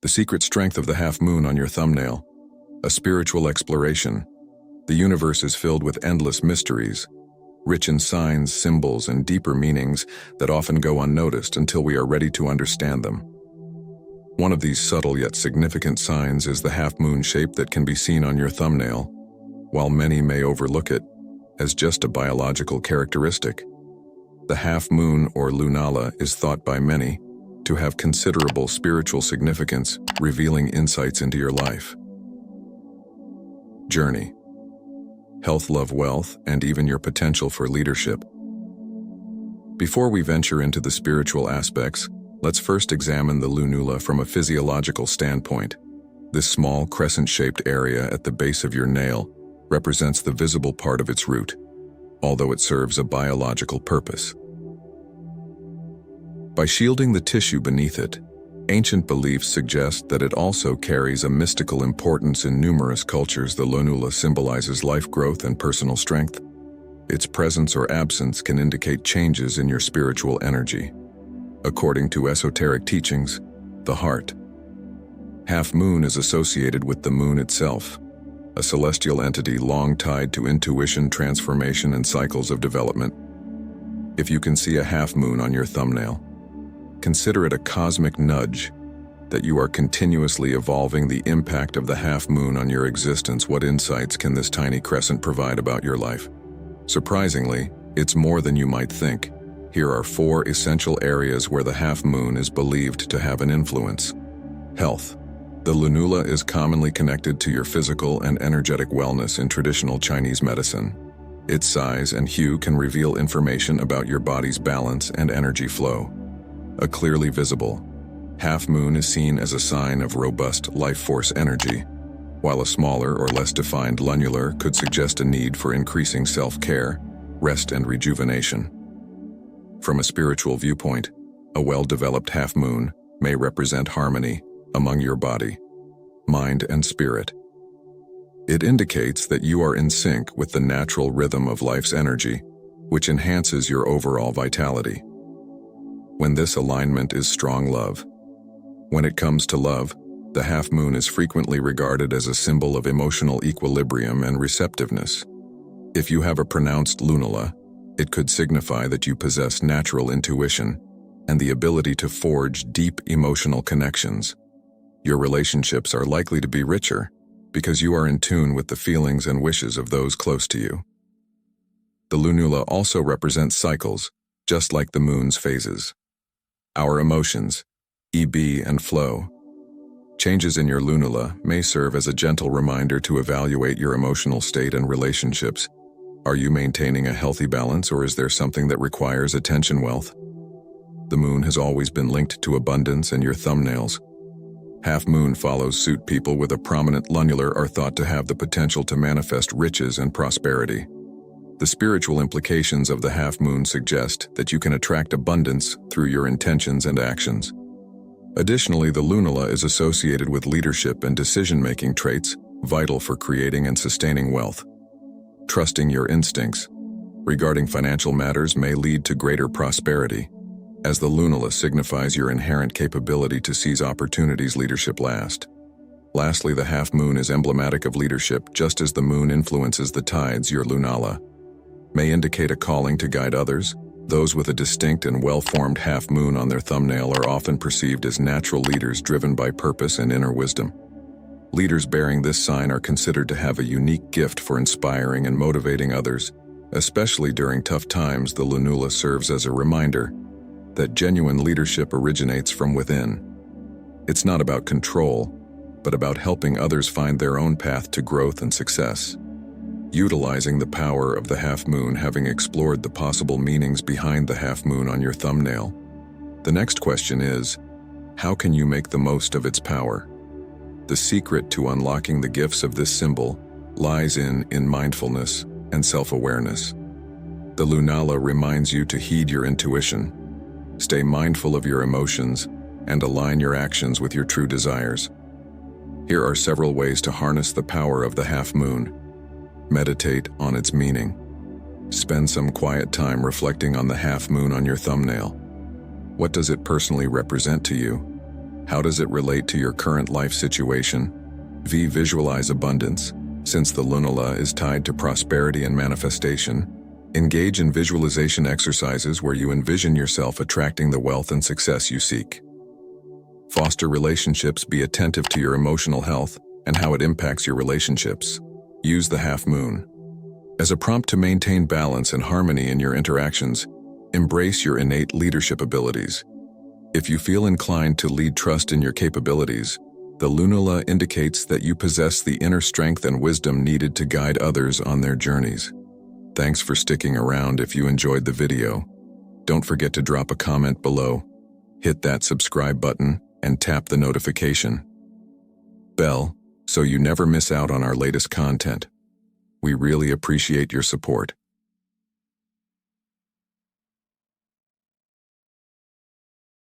The secret strength of the half moon on your thumbnail. A spiritual exploration. The universe is filled with endless mysteries, rich in signs, symbols, and deeper meanings that often go unnoticed until we are ready to understand them. One of these subtle yet significant signs is the half moon shape that can be seen on your thumbnail, while many may overlook it as just a biological characteristic. The half moon, or lunala, is thought by many to have considerable spiritual significance, revealing insights into your life. Journey. Health, love, wealth, and even your potential for leadership. Before we venture into the spiritual aspects, let's first examine the lunula from a physiological standpoint. This small crescent-shaped area at the base of your nail represents the visible part of its root, although it serves a biological purpose. By shielding the tissue beneath it, ancient beliefs suggest that it also carries a mystical importance in numerous cultures. The lunula symbolizes life growth and personal strength. Its presence or absence can indicate changes in your spiritual energy. According to esoteric teachings, the heart. Half moon is associated with the moon itself, a celestial entity long tied to intuition, transformation, and cycles of development. If you can see a half moon on your thumbnail, consider it a cosmic nudge that you are continuously evolving. The impact of the half moon on your existence. What insights can this tiny crescent provide about your life? Surprisingly, it's more than you might think. Here are 4 essential areas where the half moon is believed to have an influence. Health. The lunula is commonly connected to your physical and energetic wellness in traditional Chinese medicine. Its size and hue can reveal information about your body's balance and energy flow. A clearly visible half moon is seen as a sign of robust life force energy, while a smaller or less defined lunular could suggest a need for increasing self-care, rest, and rejuvenation. From a spiritual viewpoint, a well-developed half moon may represent harmony among your body, mind, and spirit. It indicates that you are in sync with the natural rhythm of life's energy, which enhances your overall vitality. When this alignment is strong love. When it comes to love, the half moon is frequently regarded as a symbol of emotional equilibrium and receptiveness. If you have a pronounced lunula, it could signify that you possess natural intuition and the ability to forge deep emotional connections. Your relationships are likely to be richer because you are in tune with the feelings and wishes of those close to you. The lunula also represents cycles, just like the moon's phases. Our emotions, ebb and flow. Changes in your lunula may serve as a gentle reminder to evaluate your emotional state and relationships. Are you maintaining a healthy balance, or is there something that requires attention? Wealth. The moon has always been linked to abundance, and your thumbnails. Half moon follows suit. People with a prominent lunular are thought to have the potential to manifest riches and prosperity. The spiritual implications of the half moon suggest that you can attract abundance through your intentions and actions. Additionally, the lunula is associated with leadership and decision-making traits, vital for creating and sustaining wealth. Trusting your instincts regarding financial matters may lead to greater prosperity, as the lunula signifies your inherent capability to seize opportunities. Leadership. Lastly, the half moon is emblematic of leadership. Just as the moon influences the tides, your lunala may indicate a calling to guide others. Those with a distinct and well-formed half moon on their thumbnail are often perceived as natural leaders driven by purpose and inner wisdom. Leaders bearing this sign are considered to have a unique gift for inspiring and motivating others, especially during tough times. The lunula serves as a reminder that genuine leadership originates from within. It's not about control, but about helping others find their own path to growth and success. Utilizing the power of the half moon. Having explored the possible meanings behind the half moon on your thumbnail, the next question is, how can you make the most of its power? The secret to unlocking the gifts of this symbol lies in mindfulness and self-awareness. The lunala reminds you to heed your intuition, stay mindful of your emotions, and align your actions with your true desires. Here are several ways to harness the power of the half moon. Meditate on its meaning. Spend some quiet time reflecting on the half moon on your thumbnail. What does it personally represent to you? How does it relate to your current life situation? V. Visualize abundance. Since the lunula is tied to prosperity and manifestation, engage in visualization exercises where you envision yourself attracting the wealth and success you seek. Foster relationships. Be attentive to your emotional health and how it impacts your relationships. Use the half moon as a prompt to maintain balance and harmony in your interactions. Embrace your innate leadership abilities. If you feel inclined to lead, trust in your capabilities. The lunula indicates that you possess the inner strength and wisdom needed to guide others on their journeys. Thanks for sticking around. If you enjoyed the video, don't forget to drop a comment below, hit that subscribe button, and tap the notification bell so you never miss out on our latest content. We really appreciate your support.